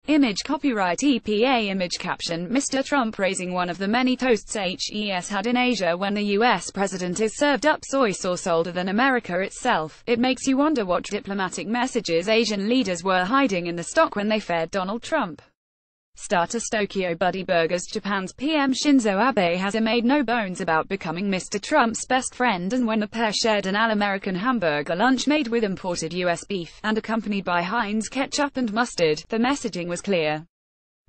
Image copyright EPA Image caption Mr. Trump raising one of the many toasts HES had in Asia when the US president is served up soy sauce older than America itself. It makes you wonder what diplomatic messages Asian leaders were hiding in the stock when they fed Donald Trump. Starter Tokyo Buddy Burgers Japan's PM Shinzo Abe has made no bones about becoming Mr. Trump's best friend, and when the pair shared an all-American hamburger lunch made with imported US beef, and accompanied by Heinz ketchup and mustard, the messaging was clear.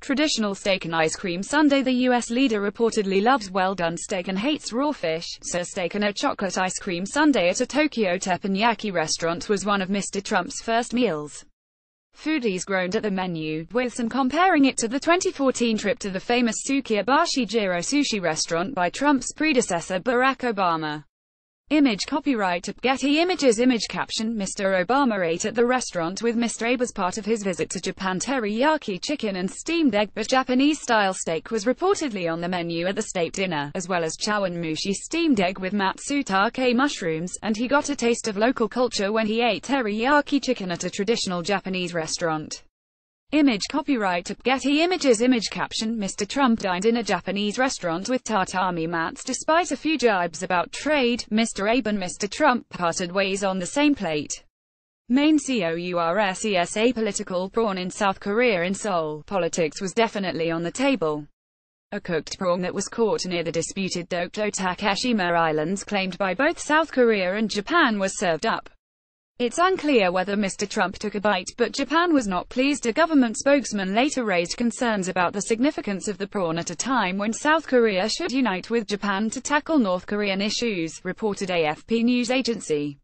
Traditional steak and ice cream sundae. The US leader reportedly loves well-done steak and hates raw fish, so steak and a chocolate ice cream sundae at a Tokyo teppanyaki restaurant was one of Mr. Trump's first meals. Foodies groaned at the menu, with some comparing it to the 2014 trip to the famous Tsukiyobashi Jiro sushi restaurant by Trump's predecessor Barack Obama. Image copyright Getty Images Image caption Mr. Obama ate at the restaurant with Mr. Abe as part of his visit to Japan. Teriyaki chicken and steamed egg, but Japanese-style steak was reportedly on the menu at the state dinner, as well as chawanmushi steamed egg with matsutake mushrooms, and he got a taste of local culture when he ate teriyaki chicken at a traditional Japanese restaurant. Image copyright Getty Images Image caption Mr. Trump dined in a Japanese restaurant with tatami mats. Despite a few jibes about trade, Mr. Abe and Mr. Trump parted ways on the same plate. Main COURSES apolitical prawn in South Korea. In Seoul, politics was definitely on the table. A cooked prawn that was caught near the disputed Dokdo Takeshima Islands, claimed by both South Korea and Japan, was served up. It's unclear whether Mr. Trump took a bite, but Japan was not pleased. A government spokesman later raised concerns about the significance of the prawn at a time when South Korea should unite with Japan to tackle North Korean issues, reported AFP news agency.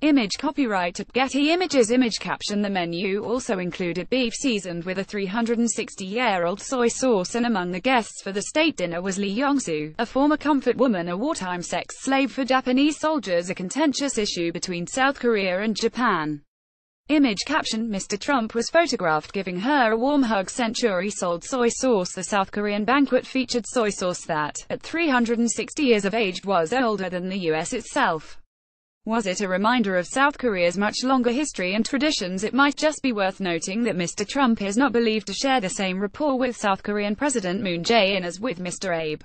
Image copyright Getty Images Image caption The menu also included beef seasoned with a 360-year-old soy sauce, and among the guests for the state dinner was Lee Yong-soo, a former comfort woman, a wartime sex slave for Japanese soldiers, a contentious issue between South Korea and Japan. Image caption Mr. Trump was photographed giving her a warm hug. Century-sold soy sauce. The South Korean banquet featured soy sauce that, at 360 years of age, was older than the US itself. Was it a reminder of South Korea's much longer history and traditions? It might just be worth noting that Mr. Trump is not believed to share the same rapport with South Korean President Moon Jae-in as with Mr. Abe.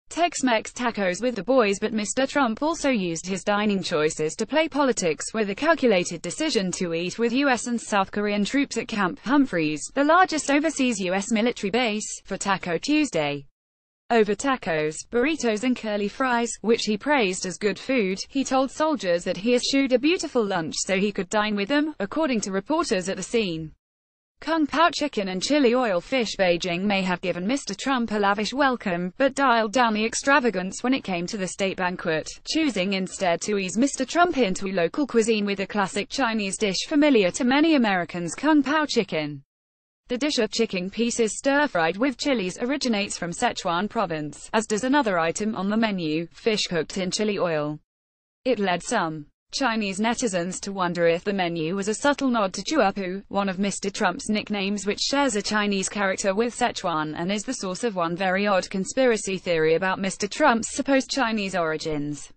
Tex-Mex tacos with the boys, but Mr. Trump also used his dining choices to play politics, with a calculated decision to eat with US and South Korean troops at Camp Humphreys, the largest overseas US military base, for Taco Tuesday. Over tacos, burritos and curly fries, which he praised as good food, he told soldiers that he eschewed a beautiful lunch so he could dine with them, according to reporters at the scene. Kung Pao chicken and chili oil fish. Beijing may have given Mr. Trump a lavish welcome, but dialed down the extravagance when it came to the state banquet, choosing instead to ease Mr. Trump into local cuisine with a classic Chinese dish familiar to many Americans, Kung Pao chicken. The dish of chicken pieces stir-fried with chilies originates from Sichuan province, as does another item on the menu, fish cooked in chili oil. It led some Chinese netizens to wonder if the menu was a subtle nod to Chuapu, one of Mr. Trump's nicknames, which shares a Chinese character with Sichuan, and is the source of one very odd conspiracy theory about Mr. Trump's supposed Chinese origins.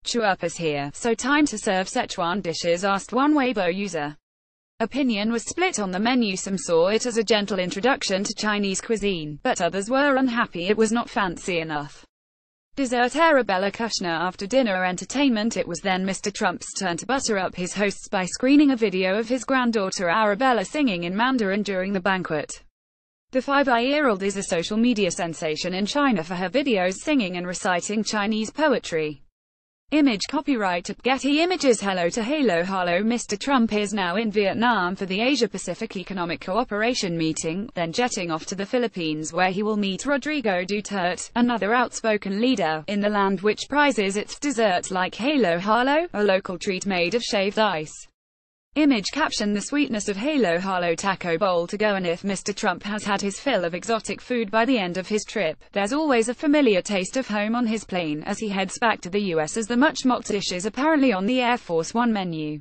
Chuapu's here, so time to serve Sichuan dishes, asked one Weibo user. Opinion was split on the menu. Some saw it as a gentle introduction to Chinese cuisine, but others were unhappy it was not fancy enough. Dessert. Arabella Kushner. After dinner entertainment, it was then Mr. Trump's turn to butter up his hosts by screening a video of his granddaughter Arabella singing in Mandarin during the banquet. The 5-year-old is a social media sensation in China for her videos singing and reciting Chinese poetry. Image copyright Getty Images. Hello to Halo. Mr. Trump is now in Vietnam for the Asia-Pacific Economic Cooperation meeting, then jetting off to the Philippines where he will meet Rodrigo Duterte, another outspoken leader, in the land which prizes its dessert like Halo, a local treat made of shaved ice. Image caption The sweetness of Halo taco bowl to go, and if Mr. Trump has had his fill of exotic food by the end of his trip, there's always a familiar taste of home on his plane as he heads back to the US, as the much-mocked dish is apparently on the Air Force One menu.